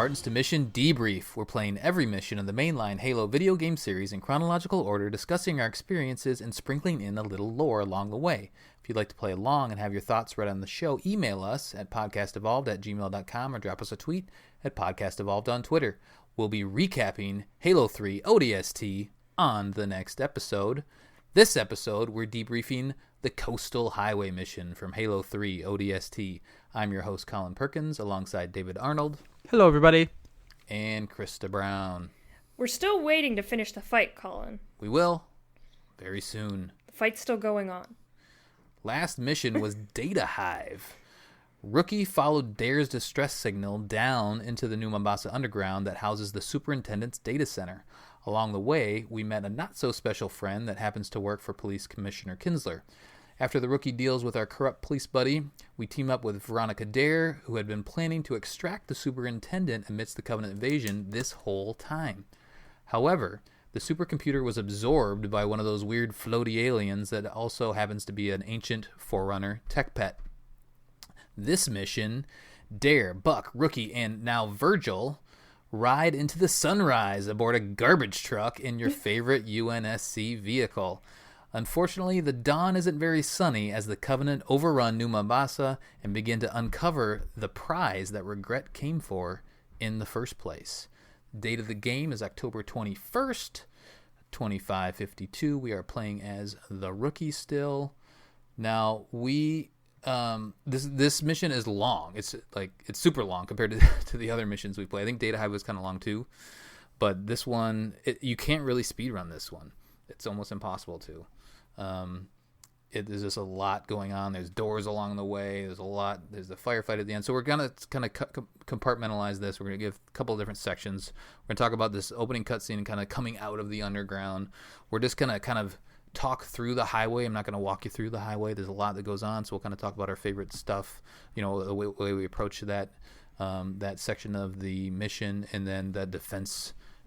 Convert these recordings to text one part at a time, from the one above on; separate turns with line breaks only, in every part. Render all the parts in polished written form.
Spartans to mission debrief. We're playing every mission of the mainline Halo video game series in chronological order, discussing our experiences and sprinkling in a little lore along the way. If you'd like to play along and have your thoughts read on the show, email us at podcastevolved@gmail.com or drop us a tweet at podcastevolved on Twitter. We'll be recapping Halo 3 ODST on the next episode. This episode, we're debriefing the Coastal Highway mission from Halo 3 ODST. I'm your host, Colin Perkins, alongside David Arnold.
Hello, everybody.
And Krysta Brown.
We're still waiting to finish the fight, Colin.
We will. Very soon.
The fight's still going on.
Last mission was Data Hive. Rookie followed Dare's distress signal down into the New Mombasa Underground that houses the Superintendent's data center. Along the way, we met a not-so-special friend that happens to work for Police Commissioner Kinsler. After the Rookie deals with our corrupt police buddy, we team up with Veronica Dare, who had been planning to extract the Superintendent amidst the Covenant invasion this whole time. However, the supercomputer was absorbed by one of those weird floaty aliens that also happens to be an ancient Forerunner tech pet. This mission, Dare, Buck, Rookie, and now Virgil ride into the sunrise aboard a garbage truck in your favorite UNSC vehicle. Unfortunately, the dawn isn't very sunny as the Covenant overrun New Mombasa and begin to uncover the prize that Regret came for in the first place. The date of the game is October 21st, 2552. We are playing as the Rookie still. Now, this mission is long. It's super long compared to the other missions we play. I think Data Hive was kind of long too, but this one you can't really speedrun this one. It's almost impossible to. There's just a lot going on. There's doors along the way. There's the firefight at the end. So we're gonna kind of compartmentalize this. We're gonna give a couple of different sections. We're gonna talk about this opening cutscene and kind of coming out of the underground. We're just gonna kind of talk through the highway. I'm not going to walk you through the highway. There's a lot that goes on, so we'll kind of talk about our favorite stuff, the way we approach that section of the mission, and then the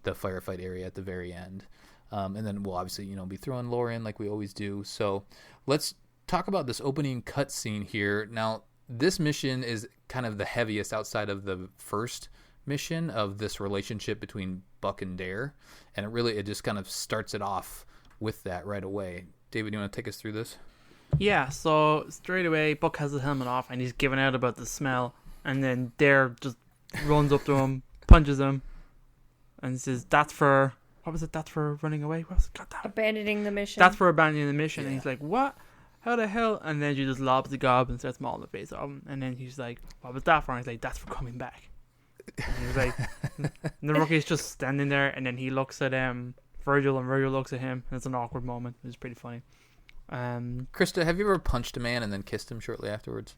firefight area at the very end. And then we'll obviously, be throwing lore in like we always do. So let's talk about this opening cutscene here. Now, this mission is kind of the heaviest outside of the first mission of this relationship between Buck and Dare, and it just kind of starts it off with that right away. David, you want to take us through this?
Yeah, so straight away, Buck has the helmet off, and he's giving out about the smell, and then Dare just runs up to him, punches him, and says, that's for running away?
Abandoning the mission.
That's for abandoning the mission.
Yeah.
And he's like, what? How the hell? And then she just lobs the gob and starts mauling the face of him, and then he's like, what was that for? And he's like, that's for coming back. And he's like, and the Rookie's just standing there, and then he looks at Virgil, and Virgil looks at him, and it's an awkward moment. It's pretty funny.
Krista, have you ever punched a man and then kissed him shortly afterwards?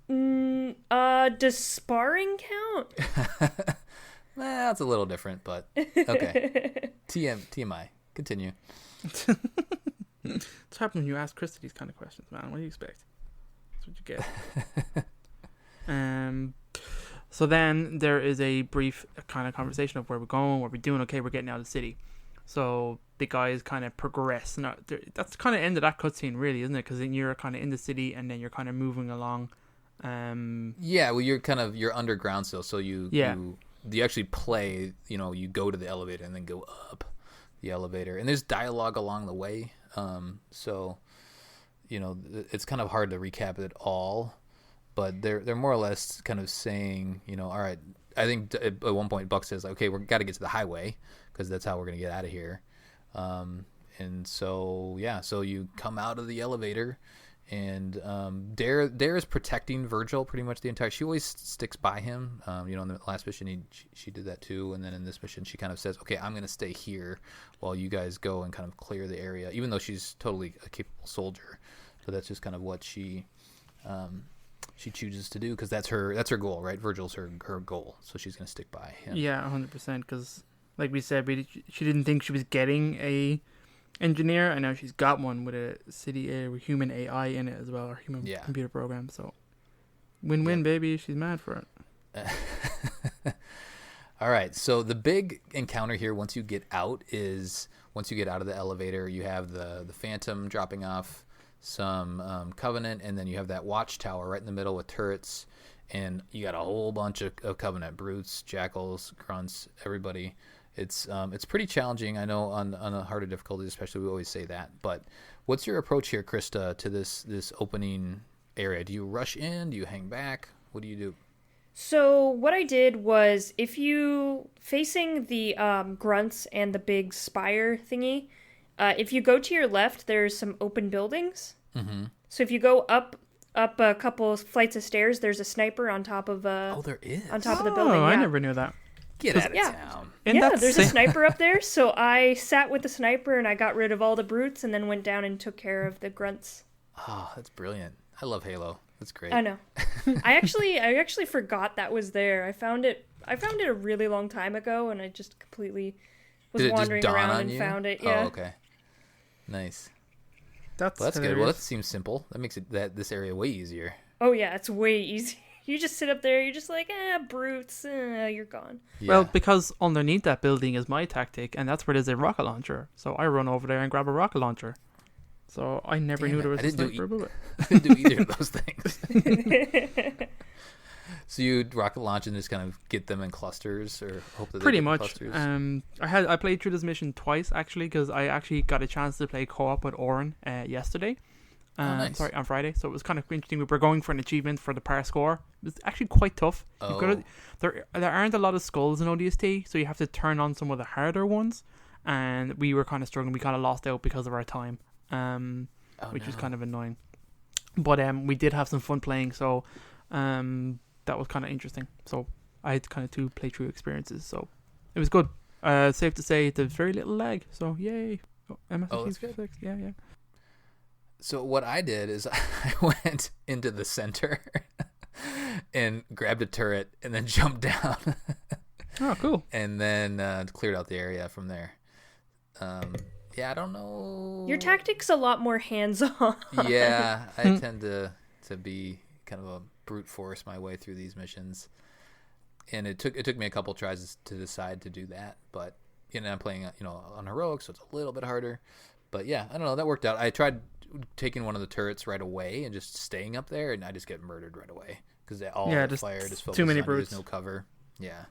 Does sparring count?
That's a little different, but okay. TMI. Continue.
It's happening when you ask Krista these kind of questions, man. What do you expect? That's what you get. So then there is a brief kind of conversation of where we're going, what we're doing. Okay, we're getting out of the city. So the guys kind of progress. Now, that's kind of end of that cutscene, really, isn't it? Because then you're kind of in the city, and then you're kind of moving along.
Yeah, well, you're underground still, so you actually play. You go to the elevator and then go up the elevator, and there's dialogue along the way. So it's kind of hard to recap it all, but they're more or less kind of saying, all right. I think at one point Buck says, okay, we've got to get to the highway because that's how we're going to get out of here. And so you come out of the elevator, and Dare is protecting Virgil pretty much the entire. She always sticks by him. In the last mission she did that too, and then in this mission she kind of says, okay, I'm going to stay here while you guys go and kind of clear the area, even though she's totally a capable soldier. But that's just kind of what she chooses to do because that's her goal, right? Virgil's her goal, so she's going to stick by him.
Yeah, 100%. Because, like we said, she didn't think she was getting a engineer, and now she's got one with a with human AI in it as well, or human computer program. So, win-win, baby. She's mad for it.
All right. So the big encounter here, once you get out of the elevator, you have the Phantom dropping off some Covenant, and then you have that watchtower right in the middle with turrets, and you got a whole bunch of Covenant brutes, jackals, grunts, everybody. It's pretty challenging. I know on a harder difficulty, especially, we always say that. But what's your approach here, Krysta, to this opening area? Do you rush in? Do you hang back? What do you do?
So what I did was, if you facing the grunts and the big spire thingy, if you go to your left, there's some open buildings.
Mm-hmm.
So if you go up a couple flights of stairs, there's a sniper on top of
there is
on top of the building.
Oh, I
yeah.
never knew that.
Get out of
yeah.
town.
Yeah, there's a sniper up there. So I sat with the sniper and I got rid of all the brutes and then went down and took care of the grunts.
Oh, that's brilliant. I love Halo. That's great.
I know. I actually forgot that was there. I found it a really long time ago, and I just completely was wandering around and found it. Yeah.
Oh, okay. Nice.
That's
good.
hilarious.
Well, that seems simple. That makes this area way easier.
Oh yeah, it's way easy. You just sit up there. You're just like, brutes. You're gone.
Yeah.
Well, because underneath that building is my tactic, and that's where there's a rocket launcher. So I run over there and grab a rocket launcher. So I never knew there was a sniper bullet.
I didn't do either of those things. So you rocket launch and just kind of get them in clusters, or hope that they
Pretty
get in
much.
clusters?
I played through this mission twice actually, because I actually got a chance to play co-op with Oren yesterday.
Nice.
Sorry, on Friday. So it was kind of interesting. We were going for an achievement for the par score. It was actually quite tough. There aren't a lot of skulls in ODST, so you have to turn on some of the harder ones. And we were kind of struggling. We kind of lost out because of our time, which was kind of annoying. But we did have some fun playing, so that was kind of interesting. So I had kind of 2 playthrough experiences, so it was good. Safe to say, there's very little lag. So yay!
that's good.
Yeah.
So what I did is I went into the center and grabbed a turret and then jumped down.
Oh, cool.
And then cleared out the area from there. Yeah, I don't know.
Your tactic's a lot more hands-on.
Yeah, I tend to be kind of a brute force my way through these missions. And it took me a couple tries to decide to do that, but I'm playing on heroic, so it's a little bit harder. But yeah, I don't know, that worked out. I tried taking one of the turrets right away and just staying up there, and I just get murdered right away because
just
fire just
too many
on
brutes.
There's no cover. Yeah.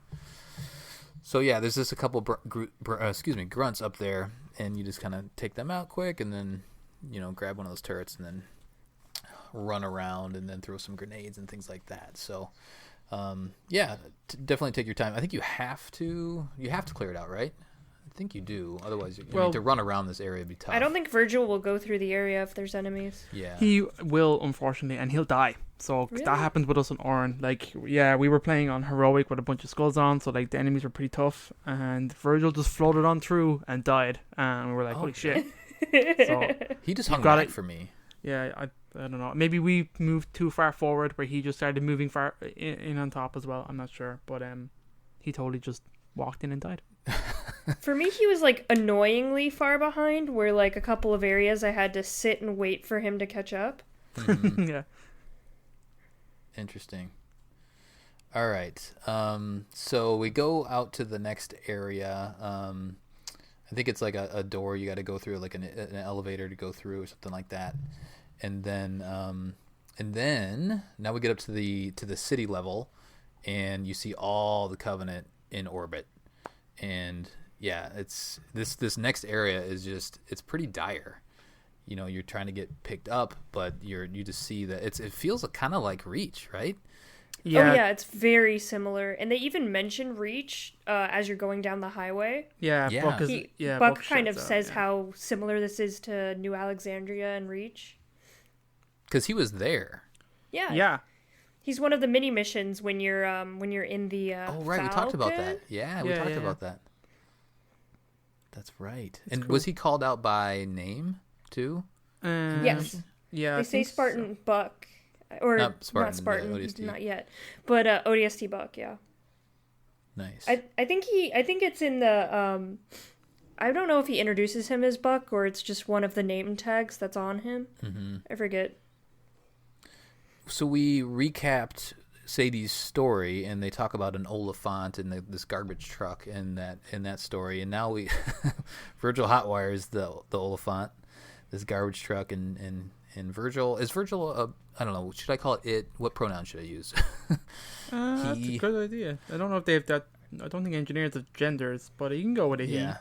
So yeah, there's just a couple grunts up there, and you just kind of take them out quick, and then grab one of those turrets, and then run around, and then throw some grenades and things like that. So definitely take your time. I think you have to clear it out, right? I think you do. Otherwise, to run around this area would be tough.
I don't think Virgil will go through the area if there's enemies.
Yeah.
He will, unfortunately, and he'll die. So
Really?
that happened with us on Oren. We were playing on heroic with a bunch of skulls on, so the enemies were pretty tough, and Virgil just floated on through and died, and we were like, holy shit. So
he just hung back for me.
Yeah, I don't know. Maybe we moved too far forward where he just started moving far in on top as well. I'm not sure, but he totally just walked in and died.
For me, he was annoyingly far behind, where a couple of areas I had to sit and wait for him to catch up.
Mm-hmm.
Yeah.
Interesting. All right. So we go out to the next area. I think it's like a door you got to go through, like an elevator to go through or something like that. And then now we get up to the city level, and you see all the Covenant in orbit. And yeah, it's this next area is it's pretty dire. You're trying to get picked up, but you just see that it feels kind of like Reach, right?
Yeah.
Oh yeah, it's very similar, and they even mention Reach as you're going down the highway.
Yeah.
Yeah.
Buck kind of says how similar this is to New Alexandria and Reach.
Because he was there.
Yeah.
Yeah.
He's one of the mini missions when you're in the
oh right, we talked about that. Yeah, we talked about that. That's right. And
cool.
was he called out by name too?
Yes.
Yeah.
They say Spartan Buck, or
not Spartan,
ODST.
ODST.
Not yet, but ODST Buck. Yeah.
Nice.
I think it's in the I don't know if he introduces him as Buck or it's just one of the name tags that's on him.
Mm-hmm.
I forget.
So we recapped Sadie's story, and they talk about an Oliphant and this garbage truck in that story, and now we Virgil hotwires the Oliphant, this garbage truck, and Virgil is Virgil I don't know, should I call it? What pronoun should I use?
That's a good idea. I don't know if they have that. I don't think engineers have genders, but you can go with a he.
Yeah.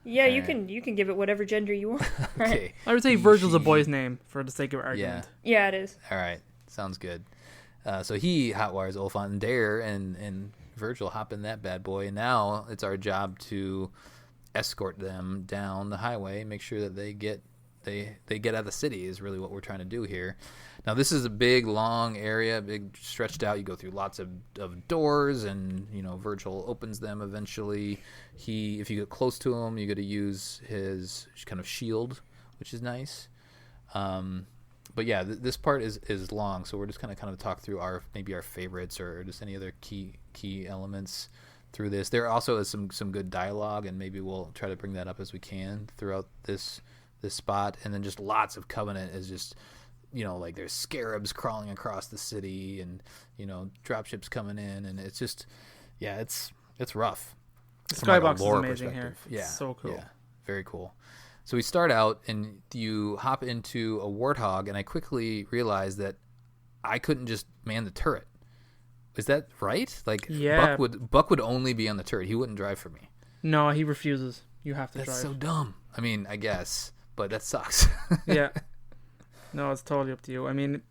Yeah, you can give it whatever gender you want.
Okay.
I would say Virgil's a boy's name for the sake of argument.
Yeah, it is.
All right. Sounds good. So he hotwires Oliphant, and Dare and Virgil hop in that bad boy, and now it's our job to escort them down the highway, make sure that they get out of the city is really what we're trying to do here. Now this is a big long area, big stretched out. You go through lots of doors, and Virgil opens them eventually. If you get close to him, you got to use his kind of shield, which is nice. But yeah, this part is long, so we're just kind of talk through our favorites or just any other key elements through this. There also is some good dialogue, and maybe we'll try to bring that up as we can throughout this spot. And then just lots of Covenant is just like there's scarabs crawling across the city, and dropships coming in, and it's just it's rough.
The skybox is amazing here. It's so cool.
Yeah, very cool. So we start out, and you hop into a warthog, and I quickly realized that I couldn't just man the turret. Is that right? Like,
yeah.
Buck would only be on the turret. He wouldn't drive for me.
No, he refuses. You have to drive.
That's so dumb. I mean, I guess, but that sucks.
Yeah. No, it's totally up to you. I mean,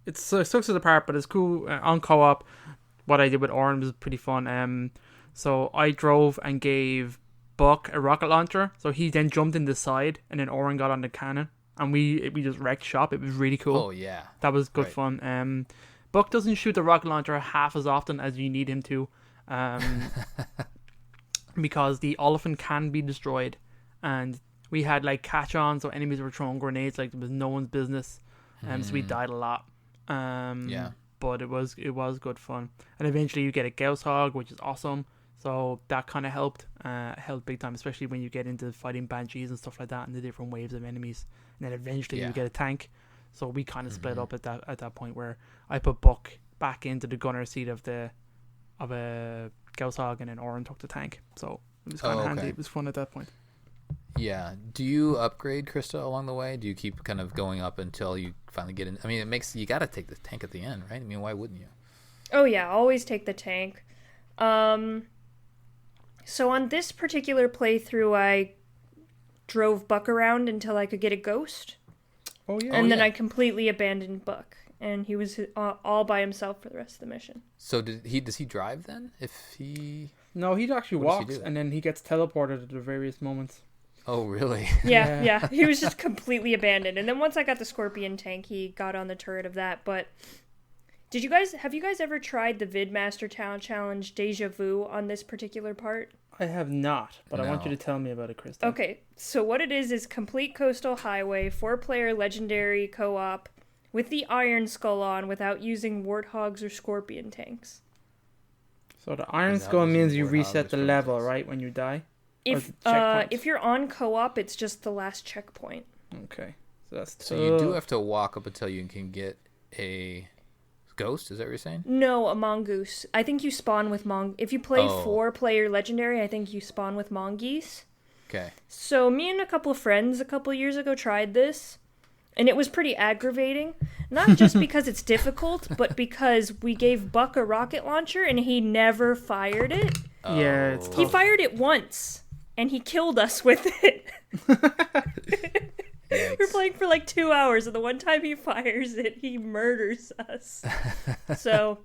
it sucks to the part, but it's cool. On co-op, what I did with Oren was pretty fun. So I drove and gave Buck a rocket launcher, so he then jumped in the side, and then Oren got on the cannon, and we just wrecked shop. It was really cool.
Oh yeah,
that was good fun. Buck doesn't shoot the rocket launcher half as often as you need him to, because the Oliphant can be destroyed, and we had like catch on, so enemies were throwing grenades like it was no one's business, so we died a lot. But it was good fun, and eventually you get a Gauss Hog, which is awesome. So that kind of helped big time, especially when you get into fighting banshees and stuff like that, and the different waves of enemies. And then eventually you get a tank. So we kind of split up at that point where I put Buck back into the gunner seat of a Gauss Hog, and then Oren took the tank. So it was kind of handy. It was fun at that point.
Yeah. Do you upgrade Krysta along the way? Do you keep kind of going up until you finally get in? I mean, you got to take the tank at the end, right? I mean, why wouldn't you?
Oh yeah, always take the tank. So on this particular playthrough, I drove Buck around until I could get a ghost.
Oh yeah.
And then I completely abandoned Buck, and he was all by himself for the rest of the mission.
So does he drive then?
No, he actually walks, and then he gets teleported at the various moments.
Oh really?
Yeah. He was just completely abandoned. And then once I got the Scorpion tank, he got on the turret of that. But have you guys ever tried the Vidmaster Challenge Deja Vu on this particular part?
I have not, but I want you to tell me about it, Krysta.
Okay, so what it is complete coastal highway, 4-player legendary co-op with the Iron Skull on without using Warthogs or Scorpion tanks.
So the Iron Skull means you reset the level, right, when you die?
If you're on co-op, it's just the last checkpoint.
Okay, so that's tough.
So you do have to walk up until you can get a ghost, is that what you're saying?
No, a mongoose. I think you spawn with if you play 4-player legendary, I think you spawn with mongoose.
Okay.
So me and a couple of friends a couple of years ago tried this, and it was pretty aggravating. Not just because it's difficult, but because we gave Buck a rocket launcher and he never fired it.
Yeah, it's tough.
He fired it once, and he killed us with it. We're playing for like 2 hours, and the one time he fires it, he murders us. So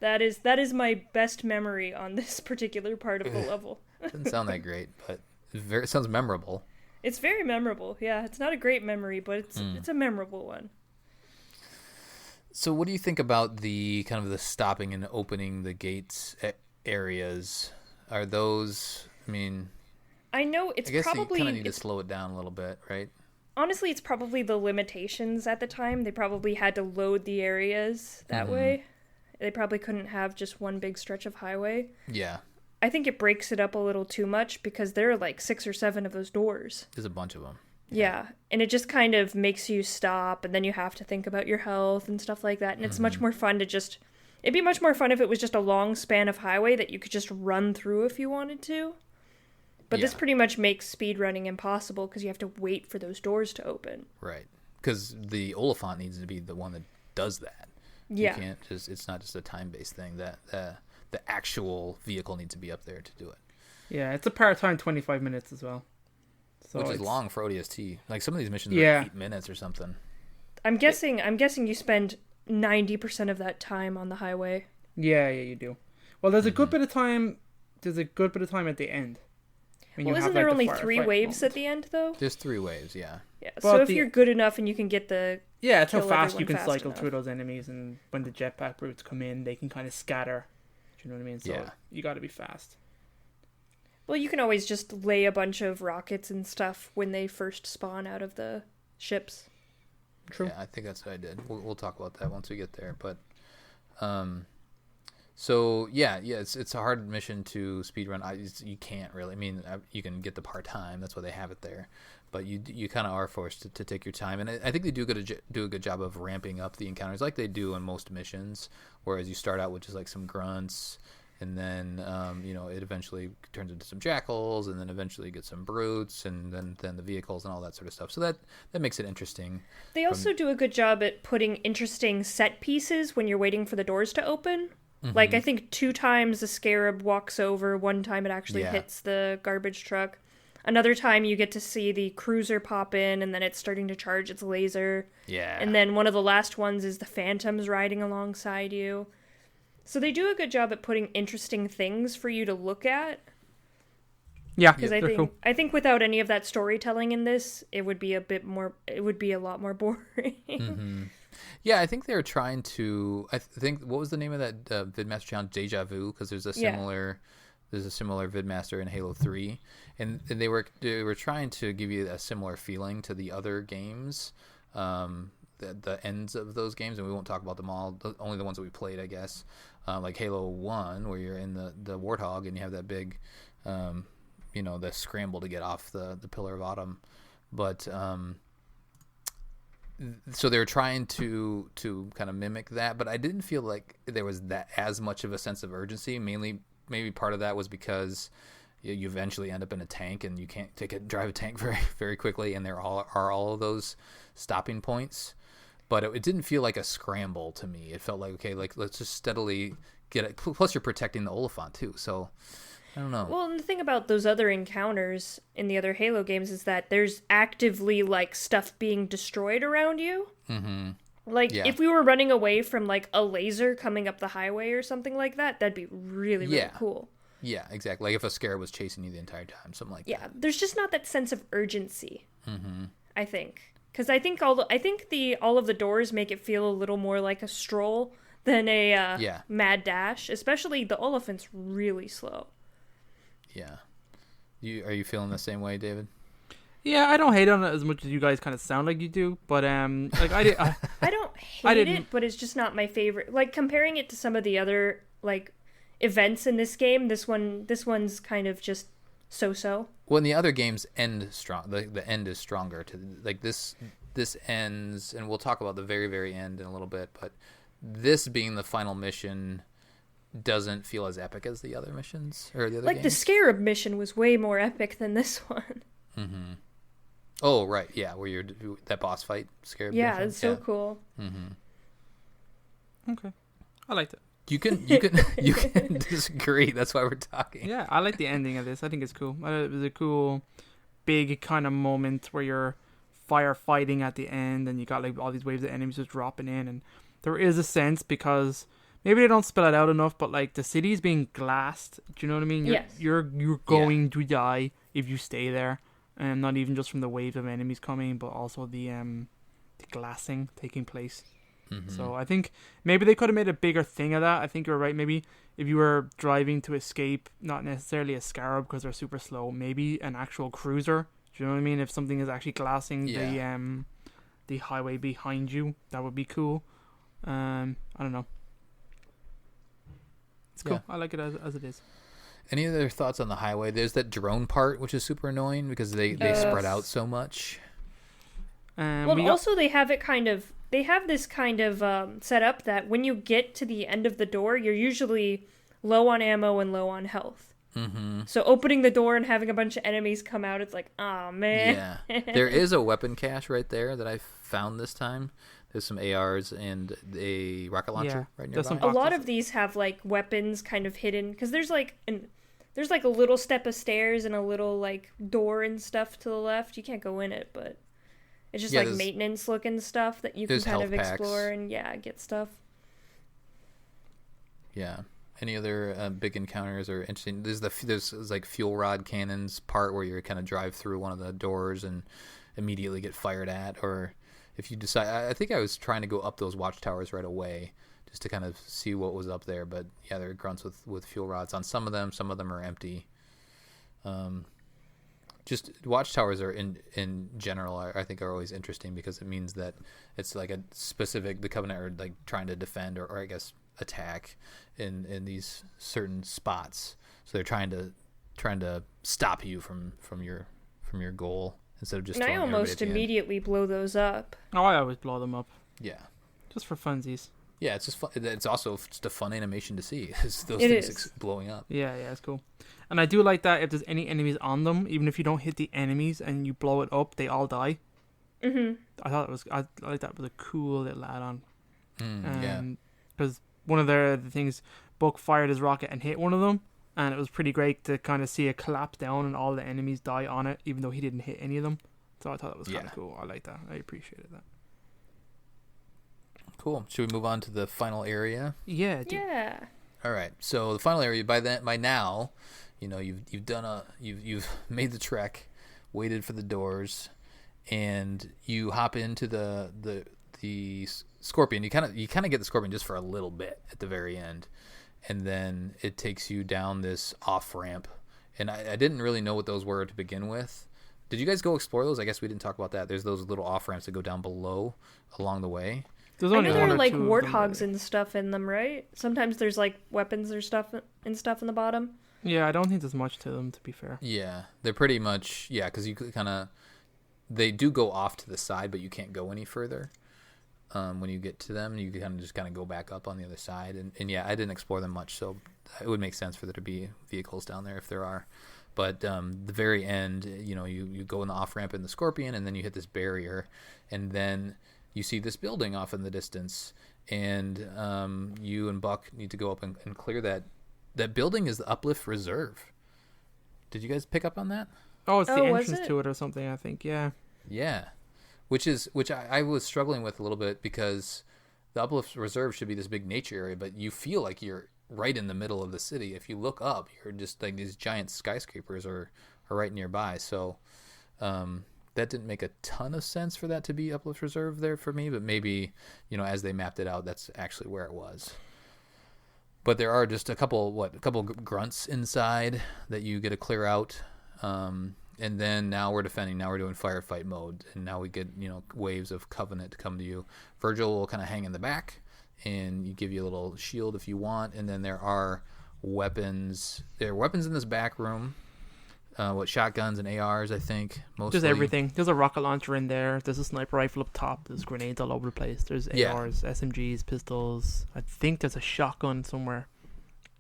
that is my best memory on this particular part of the level.
Doesn't sound that great, but it sounds memorable.
It's very memorable. Yeah, it's not a great memory, but it's a memorable one.
So what do you think about the kind of the stopping and opening the gates areas? Are those, I mean,
I know it's probably... I guess you kind of
need to slow it down a little bit, right?
Honestly, it's probably the limitations at the time. They probably had to load the areas that way. They probably couldn't have just one big stretch of highway.
Yeah.
I think it breaks it up a little too much because there are like 6 or 7 of those doors.
There's a bunch of them.
Yeah, and it just kind of makes you stop, and then you have to think about your health and stuff like that, and it's much more fun to just... It'd be much more fun if it was just a long span of highway that you could just run through if you wanted to. But this pretty much makes speedrunning impossible because you have to wait for those doors to open.
Right, because the Oliphant needs to be the one that does that.
Yeah.
You can't just. It's not just a time-based thing. That the actual vehicle needs to be up there to do it.
Yeah, it's a part-time 25 minutes as well. So
Which is long for ODST. Like some of these missions
Yeah.
are 8 minutes or something.
I'm guessing you spend 90% of that time on the highway.
Yeah, you do. Well, there's a good bit of time. There's a good bit of time at the end.
Well, isn't there only 3 waves at the end, though?
There's 3 waves, yeah.
Yeah.
Well,
So if you're good enough and you can get the
Yeah, it's how
kill
fast you
everyone
can
fast
cycle
enough.
through those enemies, and when the jetpack brutes come in, they can kind of scatter. Do you know what I mean? So
Yeah.
you got to be fast.
Well, you can always just lay a bunch of rockets and stuff when they first spawn out of the ships.
True.
Yeah, I think that's what I did. We'll talk about that once we get there. But, so yeah, it's a hard mission to speedrun. You can't really. I mean, you can get the part-time. That's why they have it there. But you kind of are forced to take your time. And I think they do a good job of ramping up the encounters like they do in most missions. Whereas you start out with just like some grunts, and then it eventually turns into some jackals, and then eventually get some brutes, and then the vehicles and all that sort of stuff. So that makes it interesting.
They also do a good job at putting interesting set pieces when you're waiting for the doors to open. Like, I think 2 times the scarab walks over, 1 time it actually hits the garbage truck. Another time you get to see the cruiser pop in, and then it's starting to charge its laser.
Yeah.
And then one of the last ones is the phantoms riding alongside you. So they do a good job at putting interesting things for you to look at.
Yeah,
Because
they're cool.
I think without any of that storytelling in this, it would be a lot more boring.
Yeah, I think they're trying to. I think what was the name of that VidMaster challenge? Deja Vu, because there's a similar VidMaster in Halo 3, and they were trying to give you a similar feeling to the other games, the ends of those games, and we won't talk about them all. Only the ones that we played, I guess, like Halo 1, where you're in the Warthog and you have that big, the scramble to get off the Pillar of Autumn, but. So they were trying to kind of mimic that, but I didn't feel like there was that as much of a sense of urgency. Mainly, maybe part of that was because you eventually end up in a tank, and you can't drive a tank very, very quickly, and there are all of those stopping points. But it didn't feel like a scramble to me. It felt like, okay, like let's just steadily get it. Plus, you're protecting the Oliphant too, so I don't know.
Well, and the thing about those other encounters in the other Halo games is that there's actively, like, stuff being destroyed around you. Mm-hmm. Like, if we were running away from, like, a laser coming up the highway or something like that, that'd be really, really cool.
Yeah, exactly. Like if a scarab was chasing you the entire time, something like that.
Yeah, there's just not that sense of urgency, I think. Because I think all of the doors make it feel a little more like a stroll than a mad dash. Especially the Oliphant's really slow.
Yeah. Are you feeling the same way, David?
Yeah, I don't hate on it as much as you guys kind of sound like you do, but like I
don't hate it, but it's just not my favorite. Like comparing it to some of the other like events in this game, this one's kind of just so-so.
Well, in the other games end strong. The end is stronger to like this ends, and we'll talk about the very, very end in a little bit, but this being the final mission doesn't feel as epic as the other missions or the other games.
The Scarab mission was way more epic than this one.
Mm-hmm. Oh right, yeah, where you're that boss fight Scarab.
Yeah,
mission.
it's so cool.
Mm-hmm. Okay, I liked it.
You can disagree. That's why we're talking.
Yeah, I like the ending of this. I think it's cool. It was a cool, big kind of moment where you're firefighting at the end, and you got like all these waves of enemies just dropping in, and there is a sense because. Maybe they don't spell it out enough, but like the city's being glassed. Do you know what I mean? You're going to die if you stay there, and not even just from the waves of enemies coming, but also the glassing taking place. Mm-hmm. So I think maybe they could have made a bigger thing of that. I think you're right. Maybe if you were driving to escape, not necessarily a scarab because they're super slow, maybe an actual cruiser. Do you know what I mean? If something is actually glassing the highway behind you, that would be cool. I don't know. It's cool. Yeah. I like it as it is.
Any
other thoughts on the highway? There's that drone part, which is super annoying because they spread out so much.
Also they have this kind of set up that when you get to the end of the door, you're usually low on ammo and low on health. Mm-hmm. So opening the door and having a bunch of enemies come out, it's like, oh man.
Yeah, there is a weapon cache right there that I found this time There's some ARs and a rocket launcher right
there's
nearby.
some
A lot
boxes.
of these have like weapons kind of hidden because there's like a little step of stairs and a little like door and stuff to the left. You can't go in it, but it's just like maintenance looking stuff that you can kind of explore and get stuff.
Yeah. Any other big encounters or interesting? There's like fuel rod cannons part where you kind of drive through one of the doors and immediately get fired at, or if you decide, I think I was trying to go up those watchtowers right away just to kind of see what was up there, but yeah, there are grunts with fuel rods on some of them are empty. Just watchtowers are in general, I think are always interesting because it means that it's like a specific, the Covenant are like trying to defend or I guess attack in these certain spots, so they're trying to stop you from your goal instead of just.
And I almost immediately blow those up.
Oh, I always blow them up.
Yeah,
just for funsies.
Yeah, it's just fun. It's also just a fun animation to see. Those things blowing up.
Yeah, it's cool. And I do like that if there's any enemies on them, even if you don't hit the enemies and you blow it up, they all die.
Mm-hmm.
I like that was a cool little add-on.
Yeah.
Because one of the things, Buck fired his rocket and hit one of them, and it was pretty great to kind of see it collapse down and all the enemies die on it, even though he didn't hit any of them. So I thought that was kind of cool. I like that. I appreciated that.
Cool. Should we move on to the final area?
Yeah.
Yeah.
All right. So the final area, by now, you've made the trek, waited for the doors, and you hop into the Scorpion. You kind of get the Scorpion just for a little bit at the very end, and then it takes you down this off ramp. And I didn't really know what those were to begin with. Did you guys go explore those? I guess we didn't talk about that. There's those little off ramps that go down below along the way.
There's
I
only
know there
one
are
or
like
two of
warthogs
them,
and stuff in them, right? Sometimes there's like weapons or stuff in the bottom.
Yeah, I don't think there's much to them, to be fair.
Yeah, they're pretty much, because you they do go off to the side, but you can't go any further. When you get to them, you can just go back up on the other side. And yeah, I didn't explore them much, so it would make sense for there to be vehicles down there if there are. But the very end, you go in the off-ramp in the Scorpion, and then you hit this barrier, and then you see this building off in the distance, and you and Buck need to go up and clear that. That building is the Uplift Reserve. Did you guys pick up on that?
Oh, it's the entrance to it or something, I think, yeah.
Yeah. Which I was struggling with a little bit because the Uplift Reserve should be this big nature area, but you feel like you're right in the middle of the city. If you look up, you're just like these giant skyscrapers are right nearby. So that didn't make a ton of sense for that to be Uplift Reserve there for me, but maybe, as they mapped it out, that's actually where it was. But there are just a couple grunts inside that you get to clear out. And then now we're defending. Now we're doing firefight mode, and now we get waves of Covenant to come to you. Virgil will kind of hang in the back, and you give you a little shield if you want. And then there are weapons. There are weapons in this back room. Shotguns and ARs, I think, mostly.
There's everything. There's a rocket launcher in there. There's a sniper rifle up top. There's grenades all over the place. There's ARs, SMGs, pistols. I think there's a shotgun somewhere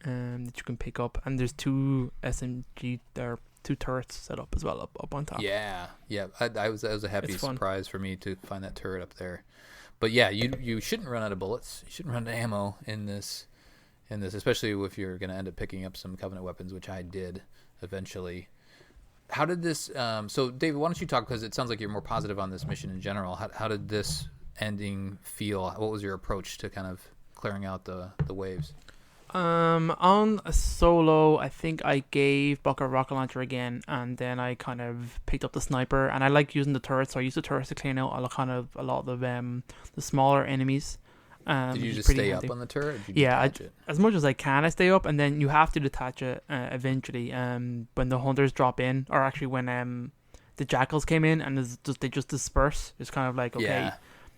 that you can pick up. And there's two SMG there. Two turrets set up as well up on top.
Yeah. That was a happy surprise for me to find that turret up there. But yeah, you shouldn't run out of bullets. You shouldn't run out of ammo in this, especially if you're going to end up picking up some Covenant weapons, which I did eventually. How did this? So David, why don't you talk, because it sounds like you're more positive on this mission in general. How did this ending feel? What was your approach to kind of clearing out the waves?
On a solo, I think I gave Buck a rocket launcher again, and then I kind of picked up the sniper, and I like using the turrets, so I used the turrets to clean out a lot of the smaller enemies.
Did you just stay up on the turret? Or did you detach it?
As much as I can, I stay up, and then you have to detach it eventually. When the hunters drop in, or actually when the jackals came in, and they just disperse. It's kind of like, okay. Yeah.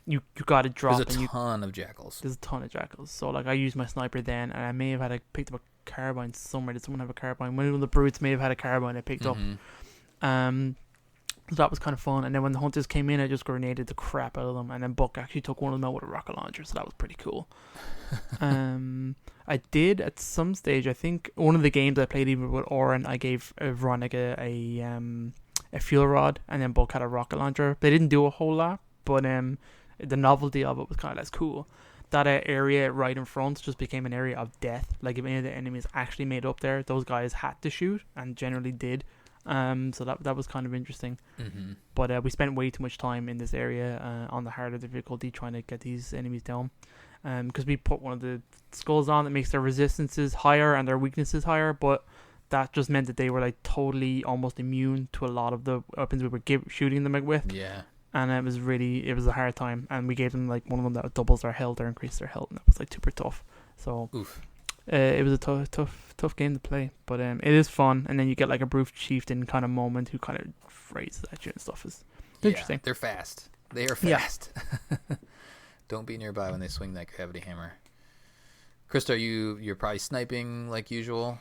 You got to drop.
There's a ton of jackals.
There's a ton of jackals. So like I used my sniper then, and I may have picked up a carbine somewhere. Did someone have a carbine? One of the brutes may have had a carbine I picked up. So that was kind of fun. And then when the hunters came in, I just grenaded the crap out of them. And then Buck actually took one of them out with a rocket launcher, so that was pretty cool. I did at some stage. I think one of the games I played even with Oren, I gave Veronica a fuel rod, and then Buck had a rocket launcher. They didn't do a whole lot, but the novelty of it was kind of less cool. That area right in front just became an area of death. Like if any of the enemies actually made up there, those guys had to shoot and generally did. So that was kind of interesting.
Mm-hmm.
But we spent way too much time in this area on the harder difficulty trying to get these enemies down. Because we put one of the skulls on that makes their resistances higher and their weaknesses higher, but that just meant that they were like totally almost immune to a lot of the weapons we were shooting them with.
Yeah.
And it was a hard time. And we gave them like one of them that doubles their health or increases their health, and that was like super tough. So
Oof.
It was a tough game to play, but it is fun. And then you get like a brute chieftain kind of moment who kind of raises at you and stuff. Is interesting.
They're fast. They are fast. Yeah. Don't be nearby when they swing that gravity hammer. Krysta, you're probably sniping like usual?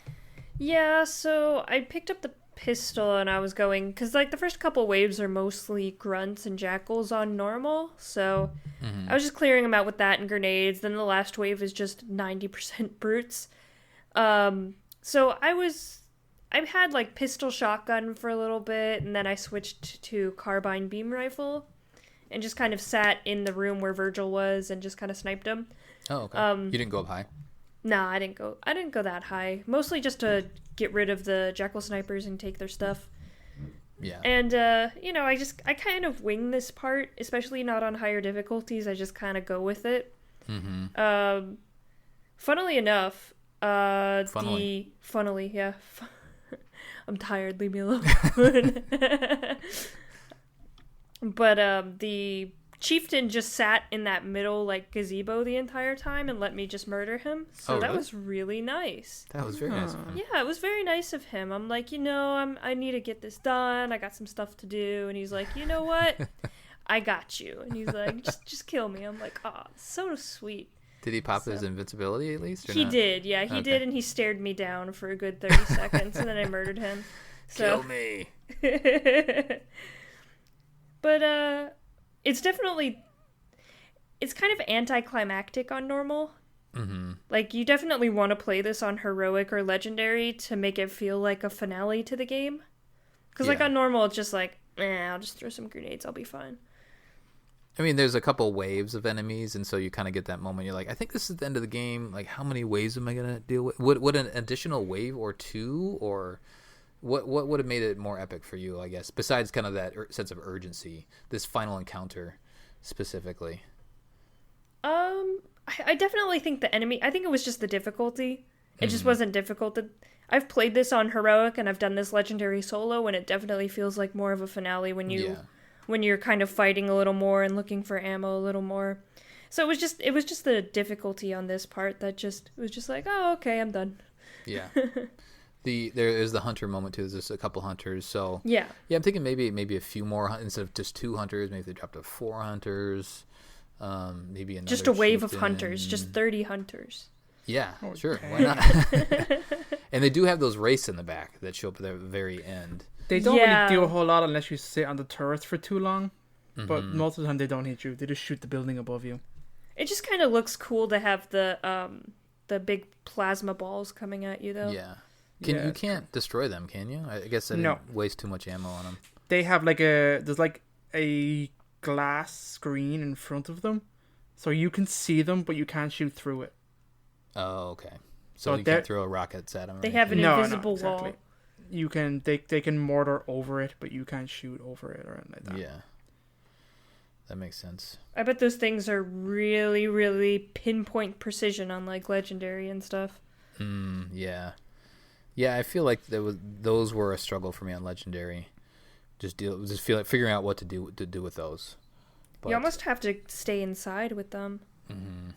Yeah, so I picked up the pistol and I was going, because like the first couple waves are mostly grunts and jackals on normal, so I was just clearing them out with that and grenades. Then the last wave is just 90% brutes. So I've had like pistol shotgun for a little bit, and then I switched to carbine beam rifle and just kind of sat in the room where Virgil was and just kind of sniped him.
Oh, okay. You didn't go up high?
No, I didn't go that high. Mostly just to get rid of the jackal snipers and take their stuff.
Yeah.
And I kind of wing this part, especially not on higher difficulties. I just kind of go with it.
Mm-hmm.
Funnily enough,
Funnily,
yeah. I'm tired. Leave me alone. But the chieftain just sat in that middle like gazebo the entire time and let me just murder him. So that was really nice.
That was very nice of him.
Yeah, it was very nice of him. I'm like, I need to get this done. I got some stuff to do. And he's like, you know what? I got you. And he's like, just kill me. I'm like, oh, so sweet.
Did he pop his invincibility at least? Or
he
not?
did. Yeah, he did. And he stared me down for a good 30 seconds. And then I murdered him. So.
Kill me.
But it's kind of anticlimactic on normal.
Mm-hmm.
Like, you definitely want to play this on heroic or legendary to make it feel like a finale to the game. Because like on normal, it's just like, I'll just throw some grenades, I'll be fine.
I mean, there's a couple waves of enemies, and so you kind of get that moment. You're like, I think this is the end of the game. Like, how many waves am I going to deal with? Would an additional wave or two, or what would have made it more epic for you, I guess, besides kind of that sense of urgency, this final encounter specifically?
I definitely think I think it was just the difficulty. It just wasn't difficult. I've played this on heroic, and I've done this legendary solo, and it definitely feels like more of a finale when you're kind of fighting a little more and looking for ammo a little more. So it was just the difficulty on this part that it was just like, oh, okay, I'm done.
Yeah. There is the hunter moment too. There's just a couple hunters, so
yeah.
I'm thinking maybe a few more instead of just 2 hunters. Maybe they dropped to 4 hunters. Maybe another
just a wave
chieftain.
of hunters, just 30 hunters.
Yeah,
okay.
Sure, why not? And they do have those wraiths in the back that show up at the very end.
They don't really do a whole lot unless you sit on the turrets for too long. Mm-hmm. But most of the time they don't hit you. They just shoot the building above you.
It just kind of looks cool to have the big plasma balls coming at you, though.
Yeah. You can't destroy them, can you? I guess I didn't waste too much ammo on them.
They have there's a glass screen in front of them, so you can see them, but you can't shoot through it.
Oh, okay. So you can't throw rockets at them.
They have an invisible wall.
You can they can mortar over it, but you can't shoot over it or anything like that.
Yeah, that makes sense.
I bet those things are really, really pinpoint precision on like legendary and stuff.
Yeah. Yeah, I feel like those were a struggle for me on legendary. Figuring out what to do with those. But,
you almost have to stay inside with them.
Mm-hmm.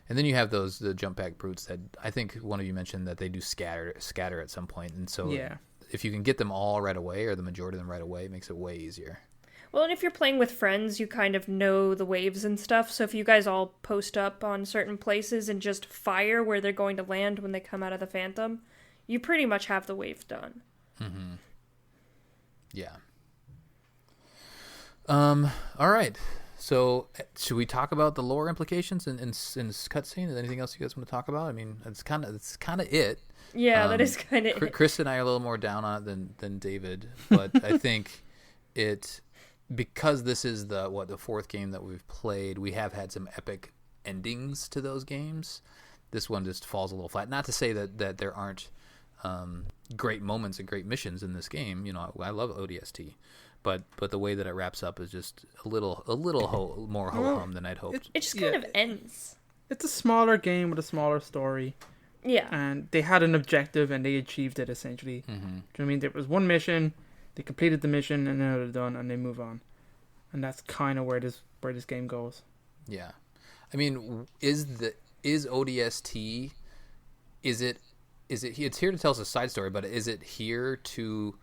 And then you have the jump back brutes that I think one of you mentioned that they do scatter at some point, and so if you can get them all right away or the majority of them right away, it makes it way easier.
Well, and if you're playing with friends, you kind of know the waves and stuff. So if you guys all post up on certain places and just fire where they're going to land when they come out of the Phantom, you pretty much have the wave done.
Mm-hmm. Yeah. All right. So, should we talk about the lore implications in this cutscene? Is there anything else you guys want to talk about? I mean, it's kind of it.
Yeah, that is kind of it.
Chris and I are a little more down on it than David, but I think because this is the fourth game that we've played, we have had some epic endings to those games. This one just falls a little flat. Not to say that there aren't great moments and great missions in this game. You know, I love ODST, but the way that it wraps up is just a little more ho-hum than I'd hoped.
It just kind of ends.
It's a smaller game with a smaller story.
Yeah.
And they had an objective and they achieved it essentially.
Mm-hmm.
Do you know what I mean? There was one mission, they completed the mission, and now they're done and they move on. And that's kind of where this game goes.
Yeah. I mean, is ODST, is it it's here to tell us a side story, but is it here to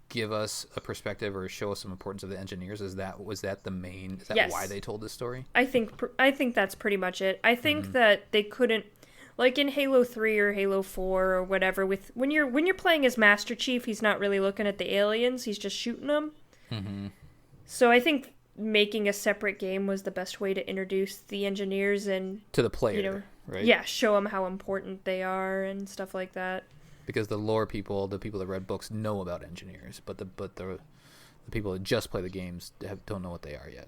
give us a perspective or show us some importance of the engineers? Was that the main? Is that
Yes.
why they told this story?
I think that's pretty much it. I think that they couldn't, like in Halo 3 or Halo 4 or whatever, with when you're playing as Master Chief, he's not really looking at the aliens, he's just shooting them.
Mm-hmm.
So I think making a separate game was the best way to introduce the engineers and
To the player, right?
Yeah, show them how important they are and stuff like that.
Because the lore people, the people that read books, know about engineers, but the people that just play the games don't know what they are yet.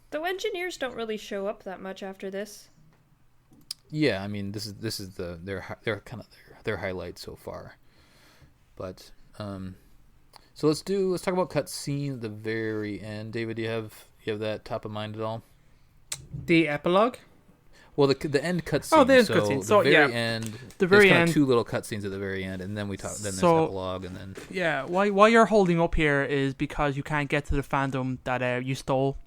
Though engineers don't really show up that much after this.
Yeah, I mean this is their kind of their highlight so far. But so let's talk about cutscene at the very end. David, do you have that top of mind at all?
The epilogue?
Well, the end cutscene.
Oh, there's
so
cutscene. So,
the very
yeah.
end.
The very
there's kind
end.
of two little cutscenes at the very end, and then we talk. Then there's
So-
epilogue, and then
Yeah, why you're holding up here is because you can't get to the fandom that you stole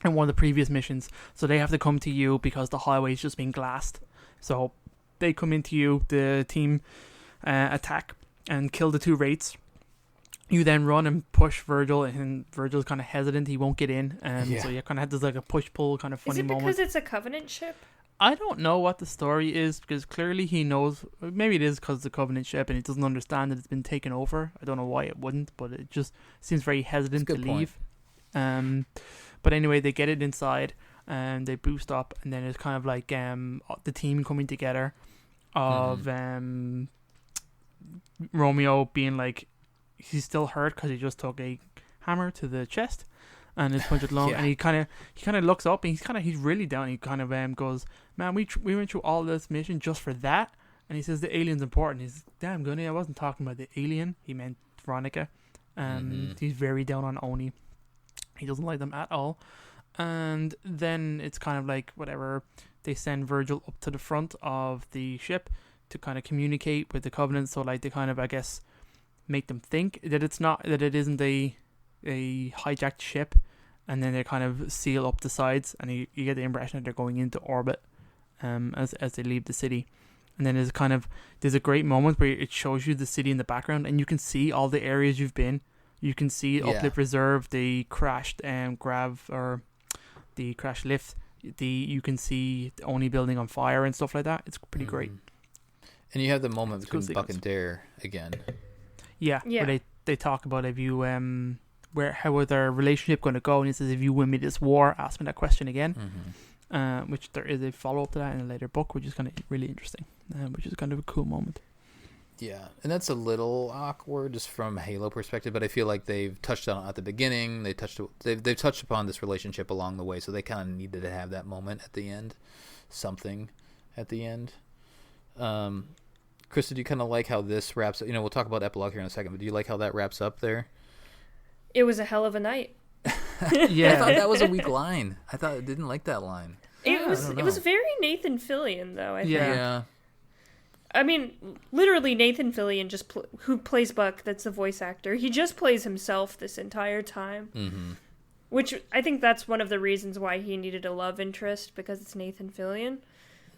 in one of the previous missions. So they have to come to you because the highway's just been glassed. So they come into you, the team attack and kill the two wraiths. You then run and push Virgil, and Virgil's kind of hesitant. He won't get in. So you kind of have this like a push-pull kind of funny
Is it
moment.
because it's a Covenant ship?
I don't know what the story is because clearly he knows. Maybe it is because it's a Covenant ship and he doesn't understand that it's been taken over. I don't know why it wouldn't, but it just seems very hesitant to
That's a good
leave. But anyway, they get it inside and they boost up, and then it's kind of like the team coming together of Romeo being like he's still hurt because he just took a hammer to the chest. And it's punched long,
Yeah.
and he kind of looks up, and he's really down. He kind of goes, "Man, we went through all this mission just for that." And he says the alien's important. He's damn Gunny. I wasn't talking about the alien. He meant Veronica. He's very down on Oni. He doesn't like them at all. And then it's kind of like whatever. They send Virgil up to the front of the ship to kind of communicate with the Covenant. So like they kind of, I guess, make them think that it isn't a hijacked ship, and then they kind of seal up the sides, and you get the impression that they're going into orbit as they leave the city. And then there's a great moment where it shows you the city in the background, and you can see all the areas you've been. You can see Uplift Reserve, the crashed the crash lift. You can see the Oni building on fire and stuff like that. It's pretty great.
And you have the moment
It's a cool
between Buck
sequence.
and Dare again.
Yeah. Where they talk about if you how is their relationship going to go, and he says if you win me this war, ask me that question again. Which there is a follow up to that in a later book, which is kind of really interesting, which is kind of a cool moment.
Yeah, and that's a little awkward just from a Halo perspective, but I feel like they've touched on it at the beginning. They've touched upon this relationship along the way, so they kind of needed to have that moment at the end, something at the end. Krysta, do you kind of like how this wraps up? We'll talk about epilogue here in a second, but do you like how that wraps up there?
It was a hell of a night.
I thought that was a weak line. I didn't like that line.
It was very Nathan Fillion, though. I think.
Yeah.
I mean, literally Nathan Fillion who plays Buck. That's the voice actor. He just plays himself this entire time.
Mm-hmm.
Which I think that's one of the reasons why he needed a love interest, because it's Nathan Fillion.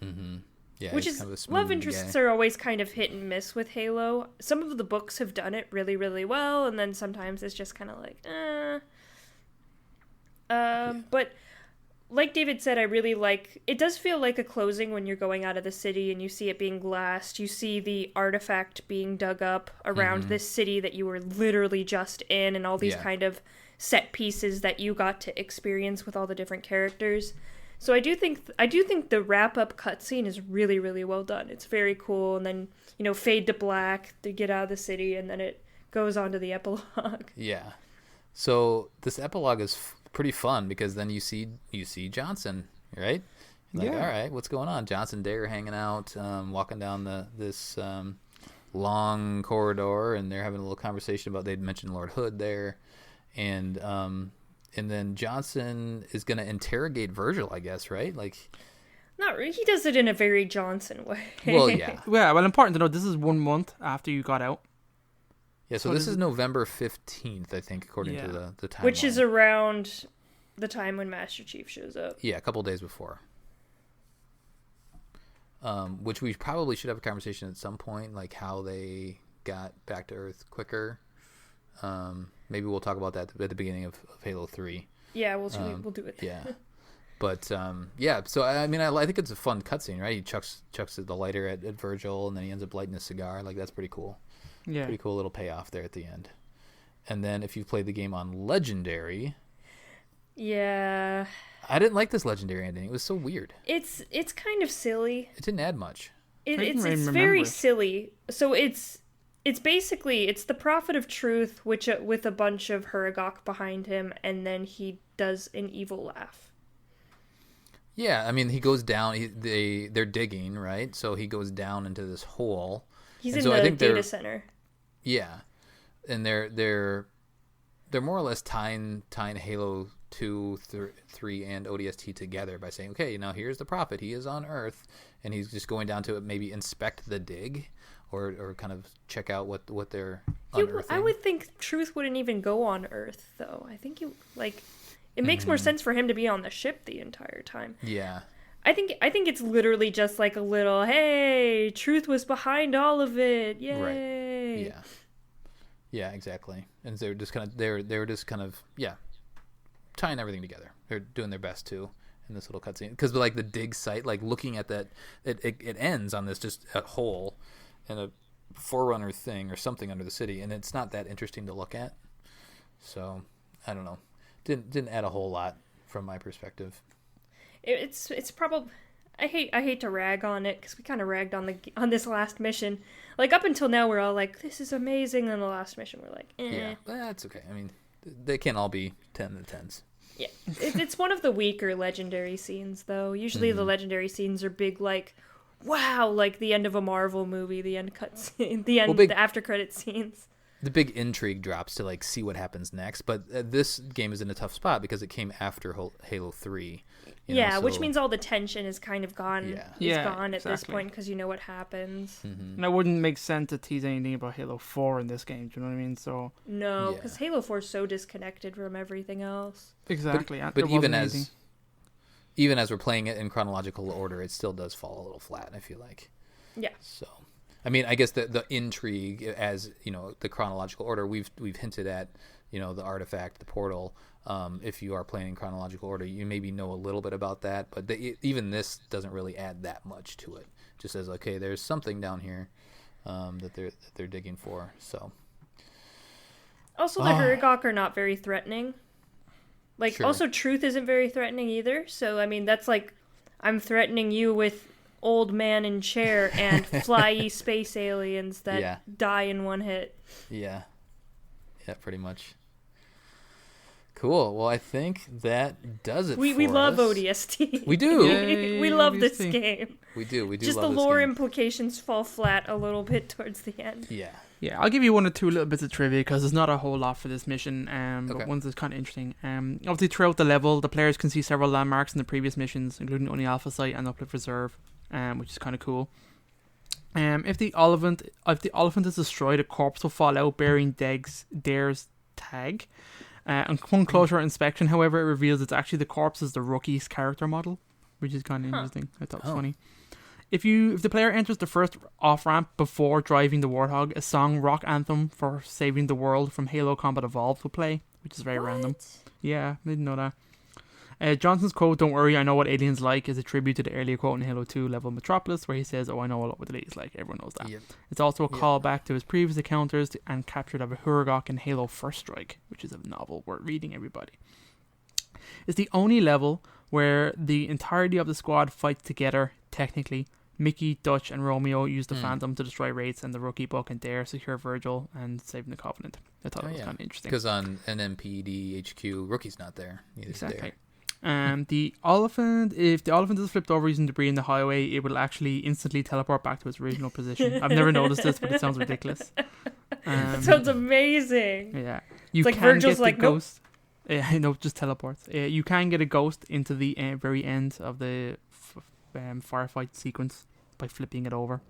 Mm-hmm. Yeah.
Which
he's
is
kind of a smooth
love interests
guy.
are always kind of hit and miss with Halo. Some of the books have done it really, really well, and then sometimes it's just kind of like, But like David said, I really like. It does feel like a closing when you're going out of the city and you see it being glassed. You see the artifact being dug up around this city that you were literally just in, and all these kind of set pieces that you got to experience with all the different characters. So I do think the wrap up cutscene is really, really well done. It's very cool, and then fade to black, they get out of the city, and then it goes on to the epilogue.
Yeah. So this epilogue is pretty fun because then you see Johnson, right? Like, all right, what's going on? Johnson Day are hanging out, walking down this long corridor, and they're having a little conversation about, they'd mentioned Lord Hood there, and then Johnson is going to interrogate Virgil, I guess, right? Like,
Not really. He does it in a very Johnson way.
well, yeah.
Yeah, well, important to know, this is 1 month after you got out.
Yeah, so this is November 15th, I think, according to the timeline.
Which is around the time when Master Chief shows up.
Yeah, a couple days before. Which we probably should have a conversation at some point, like how they got back to Earth quicker. Maybe we'll talk about that at the beginning of Halo 3.
Yeah, we'll do it.
Yeah. But, yeah, so, I mean, I think it's a fun cutscene, right? He chucks the lighter at Virgil, and then he ends up lighting a cigar. Like, that's pretty cool.
Yeah.
Pretty cool little payoff there at the end. And then if you've played the game on Legendary...
Yeah.
I didn't like this Legendary ending. It was so weird.
It's kind of silly.
It didn't add much.
It's very silly. So it's basically the Prophet of Truth, which with a bunch of Huragok behind him, and then he does an evil laugh.
Yeah, I mean, he goes down. They're digging, right? So he goes down into this hole.
He's in the data center.
Yeah, and they're more or less tying Halo 2, 3, and ODST together by saying, okay, now here's the Prophet. He is on Earth, and he's just going down to maybe inspect the dig, or kind of check out what they're unearthing.
I would think Truth wouldn't even go on Earth, though. I think it makes more sense for him to be on the ship the entire time.
Yeah.
I think it's literally just like a little, hey, Truth was behind all of it. Yay.
Right. Yeah. Yeah, exactly. And they were just kind of tying everything together. They're doing their best too in this little cutscene, because like the dig site, like looking at that, it ends on this just a hole and a Forerunner thing or something under the city, and it's not that interesting to look at. So I don't know. Didn't add a whole lot from my perspective.
It's probably, I hate to rag on it, because we kind of ragged on this last mission. Like, up until now, we're all like, this is amazing, and the last mission, we're like, eh.
Yeah, that's okay. I mean, they can't all be 10 to 10s.
Yeah, it's one of the weaker Legendary scenes, though. Usually the Legendary scenes are big, like, wow, like the end of a Marvel movie, the end cutscene, the after credit scenes.
The big intrigue drops to like see what happens next, but this game is in a tough spot because it came after Halo 3.
Which means all the tension is kind of gone. Gone at this point, because you know what happens.
And it wouldn't make sense to tease anything about Halo 4 in this game. Do you know what I mean? So
no, because Halo 4 is so disconnected from everything else.
Exactly.
But even as we're playing it in chronological order, it still does fall a little flat, I feel like.
Yeah.
So, I mean, I guess the intrigue, as you know, the chronological order, we've hinted at, you know, the artifact, the portal. If you are playing in chronological order, you maybe know a little bit about that, but even this doesn't really add that much to it. Just says, okay, there's something down here that they're digging for. So.
Also, the Huragok are not very threatening. Like,
Sure.
Also, Truth isn't very threatening either. So, I mean, that's like, I'm threatening you with old man in chair and flyy space aliens that die in one hit.
Yeah, pretty much. Cool. Well, I think that does it.
We love ODST.
We do.
Yay,
we love
ODST.
this game.
We do.
Just
love
the
this
lore
game.
implications fall flat a little bit towards the end.
Yeah.
Yeah, I'll give you one or two little bits of trivia, because there's not a whole lot for this mission,
Okay.
but ones that's kind of interesting. Obviously, throughout the level, the players can see several landmarks in the previous missions, including Oni Alpha Site and Uplift Reserve, which is kind of cool. If the elephant is destroyed, a corpse will fall out bearing Dare's tag. On one closer inspection, however, it reveals it's actually the corpse is the rookie's character model, which is kind of interesting. I thought it was funny. If the player enters the first off-ramp before driving the Warthog, a song rock anthem for saving the world from Halo Combat Evolved will play, which is very random. Yeah, I didn't know that. Johnson's quote, "Don't worry, I know what aliens like," is a tribute to the earlier quote in Halo 2 level Metropolis, where he says, "Oh, I know what the ladies like." Everyone knows that. Yep. It's also a callback to his previous encounters and capture of a Huragok in Halo First Strike, which is a novel worth reading, everybody. It's the only level where the entirety of the squad fights together, technically, Mickey, Dutch, and Romeo use the Phantom to destroy Wraiths, and the Rookie, Buck, and Dare secure Virgil and saving the Covenant. I thought that was kind of interesting.
Because on NMPD HQ, Rookie's not there.
Exactly. The elephant, if the elephant is flipped over using debris in the highway, it will actually instantly teleport back to its original position. I've never noticed this, but it sounds ridiculous.
It sounds amazing.
Yeah. You
it's like
can
Virgil's
get
like,
the ghost. Yeah, no, just teleports. You can get a ghost into the very end of the firefight sequence by flipping it over.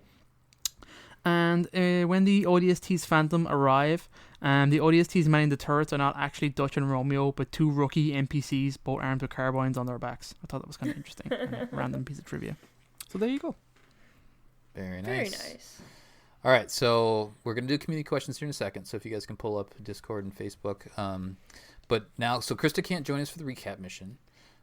And when the ODST's Phantom arrive, the ODST's manning the turrets are not actually Dutch and Romeo, but two rookie NPCs, both armed with carbines on their backs. I thought that was kind of interesting. Random piece of trivia. So there you go.
Very nice.
Very nice.
All right, so we're going to do community questions here in a second, so if you guys can pull up Discord and Facebook. But now, so Krysta can't join us for the recap mission.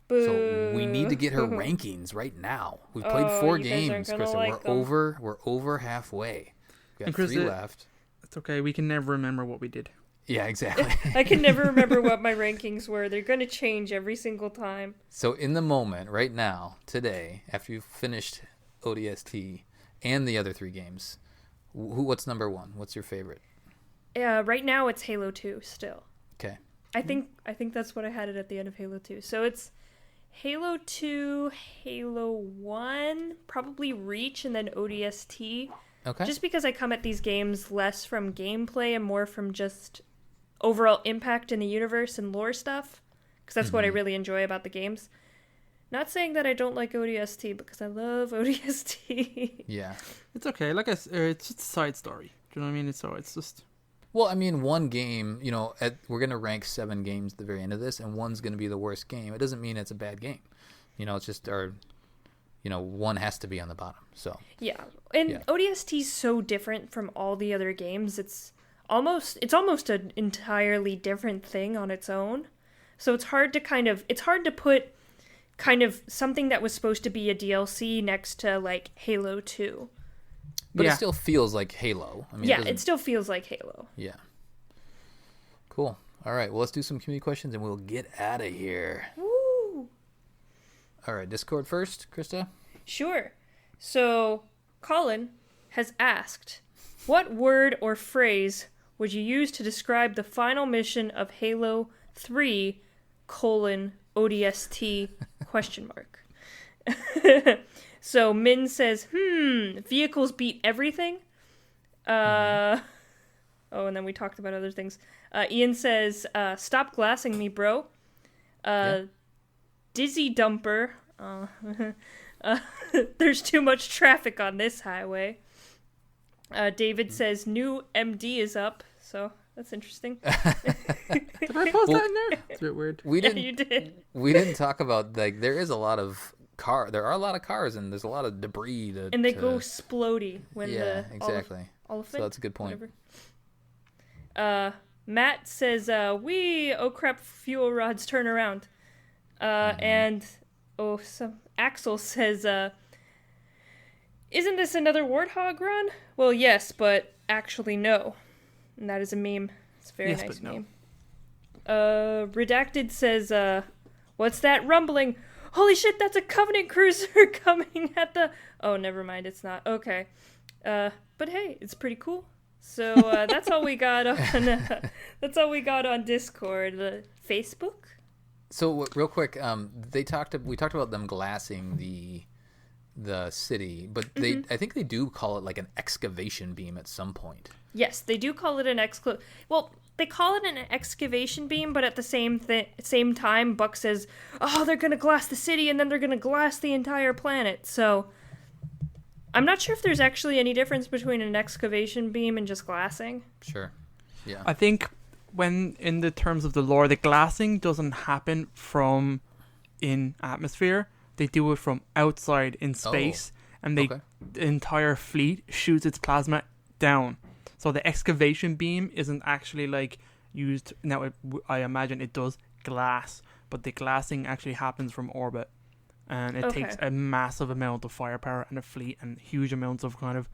Boo.
So we need to get her rankings right now. We've played 4 games, Krysta.
Like
we're over halfway. We got 3 left.
It's okay. We can never remember what we did.
Yeah, exactly.
I can never remember what my rankings were. They're going to change every single time.
So in the moment, right now, today, after you've finished ODST and the other 3 games, what's number 1? What's your favorite?
Right now it's Halo 2 still.
Okay.
I think that's what I had it at the end of Halo 2. So it's Halo 2, Halo 1, probably Reach, and then ODST.
Okay.
Just because I come at these games less from gameplay and more from just overall impact in the universe and lore stuff. Because that's what I really enjoy about the games. Not saying that I don't like ODST, because I love ODST.
Yeah.
It's okay. Like I said, it's just a side story. Do you know what I mean? It's just...
Well, I mean, one game, we're going to rank 7 games at the very end of this, and one's going to be the worst game. It doesn't mean it's a bad game. It's just one has to be on the bottom. So
yeah. And ODST is so different from all the other games. It's almost an entirely different thing on its own. So it's hard to put kind of something that was supposed to be a DLC next to like Halo 2.
But it still feels like Halo. I mean,
it still feels like Halo.
Yeah. Cool. All right. Well, let's do some community questions and we'll get out of here.
Woo!
All right. Discord first, Krysta?
Sure. So, Colin has asked, what word or phrase would you use to describe the final mission of Halo 3, ODST, ? So Min says, vehicles beat everything. Oh, and then we talked about other things. Ian says, stop glassing me, bro. Dizzy dumper. There's too much traffic on this highway. David says, new MD is up. So that's interesting.
Did I post that in there? It's a bit weird.
You did.
We didn't talk about, there is a lot of there are a lot of cars and there's a lot of debris
and they go splody when
exactly.
Elephant,
so that's a good point.
Matt says oh crap, fuel rods turn around. And Axel says isn't this another Warthog run? Well, yes, but actually no. And that is a meme. It's a very nice meme. Redacted says what's that rumbling? Holy shit, that's a Covenant cruiser coming at the... Oh, never mind, it's not. Okay. But hey, it's pretty cool. So that's all we got on Discord. Facebook?
So real quick, we talked about them glassing the city, but I think they do call it like an excavation beam at some point.
Yes, they do call it an they call it an excavation beam, but at the same time, Buck says, "Oh, they're gonna glass the city, and then they're gonna glass the entire planet." So, I'm not sure if there's actually any difference between an excavation beam and just glassing.
Sure. Yeah.
I think when in the terms of the lore, the glassing doesn't happen from in atmosphere. They do it from outside in space, and the entire fleet shoots its plasma down. So the excavation beam isn't actually like used. Now, I imagine it does glass, but the glassing actually happens from orbit. And it takes a massive amount of firepower and a fleet and huge amounts of kind of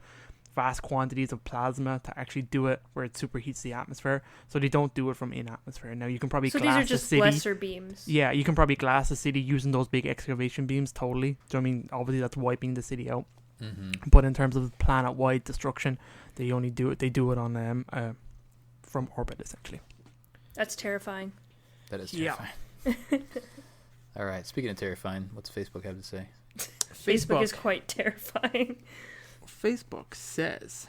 vast quantities of plasma to actually do it where it superheats the atmosphere. So they don't do it from in atmosphere. Now, you can probably glass
these are just
a city.
lesser beams.
Yeah, you can probably glass a city using those big excavation beams, totally. Do you know what I mean? Obviously, that's wiping the city out. But in terms of planet-wide destruction, they only do it on from orbit, essentially.
That's terrifying.
That is terrifying. All right. Speaking of terrifying, what's Facebook have to say?
Facebook is quite terrifying.
Facebook says,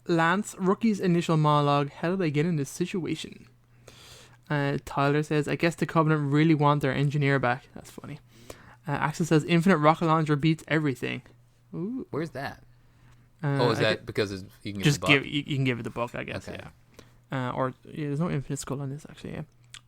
Lance, rookie's initial monologue, how did I get in this situation? Tyler says, I guess the Covenant really want their engineer back. That's funny. Axel says, infinite rocket launcher beats everything. Ooh.
Where's that? Is that because you can give it the buck?
You can give it the buck, I guess,
okay.
There's no infinite skull on this, actually,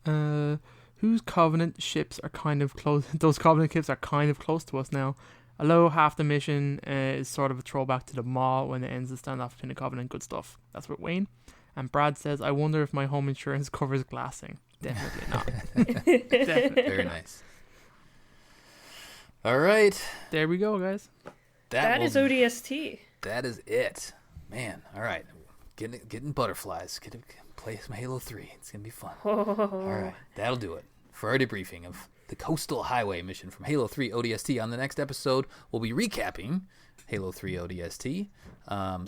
yeah. Whose Covenant ships are kind of close? Those Covenant ships are kind of close to us now. Although half the mission is sort of a throwback to the Maw when it ends the standoff between the Covenant. Good stuff. That's what Wayne. And Brad says, I wonder if my home insurance covers glassing. Definitely not. Definitely.
Very nice. All right.
There we go, guys.
That is ODST.
That is it. Man, all right. Getting butterflies. Play some Halo 3. It's going to be fun. All right. That'll do it for our debriefing of the Coastal Highway mission from Halo 3 ODST. On the next episode, we'll be recapping Halo 3 ODST,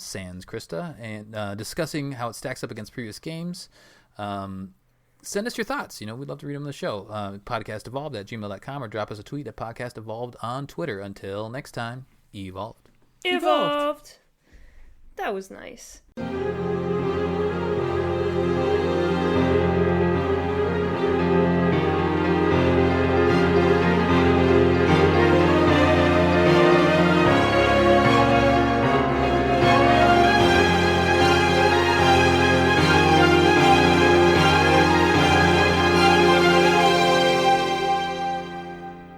sans Krysta, and discussing how it stacks up against previous games. Send us your thoughts. We'd love to read them on the show. podcastevolved@gmail.com or drop us a tweet at podcastevolved on Twitter. Until next time, evolved.
Evolved. That was nice.